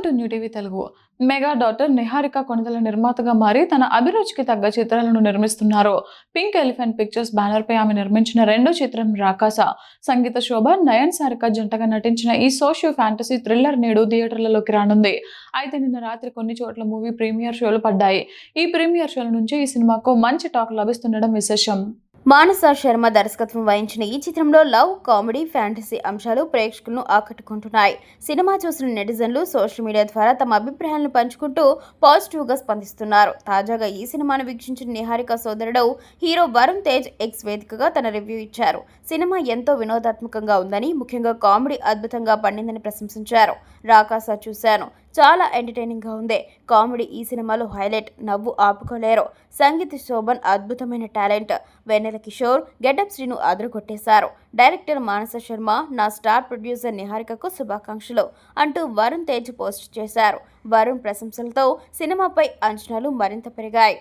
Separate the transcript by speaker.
Speaker 1: To new TV Telugu. Mega daughter Niharika Konidela నిర్మాతగా మారి తన అభిరుచికి తగ్గ చిత్రాలను నిర్మిస్తున్నారు. పింక్ ఎలిఫెంట్ పిక్చర్స్ బ్యానర్ పై ఆమె నిర్మించిన రెండో చిత్రం రాకాస. సంగీత శోభ, నయన్ సారిక జంటగా నటించిన ఈ సోషియో ఫ్యాంటసీ థ్రిల్లర్ నేడు థియేటర్లలోకి రానుంది. అయితే నిన్న రాత్రి కొన్ని చోట్ల మూవీ ప్రీమియర్ షోలు పడ్డాయి. ఈ ప్రీమియర్ షోల నుంచి ఈ సినిమాకు మంచి టాక్ లభిస్తుండడం విశేషం.
Speaker 2: మానస శర్మ దర్శకత్వం వహించిన ఈ చిత్రంలో లవ్, కామెడీ, ఫ్యాంటసీ అంశాలు ప్రేక్షకులను ఆకట్టుకుంటున్నాయి. సినిమా చూసిన నెటిజన్లు సోషల్ మీడియా ద్వారా తమ అభిప్రాయాలను పంచుకుంటూ పాజిటివ్గా స్పందిస్తున్నారు. తాజాగా ఈ సినిమాను వీక్షించిన నిహారిక సోదరుడు హీరో వరుణ్ తేజ్ ఎక్స్ వేదికగా తన రివ్యూ ఇచ్చారు. సినిమా ఎంతో వినోదాత్మకంగా ఉందని, ముఖ్యంగా కామెడీ అద్భుతంగా పండిందని ప్రశంసించారు. రాకాస చూశాను, చాలా ఎంటర్టైనింగ్గా ఉంది. కామెడీ ఈ సినిమాలో హైలైట్, నవ్వు ఆపుకోలేరు. సంగీత శోభన్ అద్భుతమైన టాలెంట్. వెన్నెల కిషోర్, గెటప్ శ్రీను అదరగొట్టేశారు. డైరెక్టర్ మానస శర్మ, నా స్టార్ ప్రొడ్యూసర్ నిహారికకు శుభాకాంక్షలు అంటూ వరుణ్ తేజ్ పోస్ట్ చేశారు. వరుణ్ ప్రశంసలతో సినిమాపై అంచనాలు మరింత పెరిగాయి.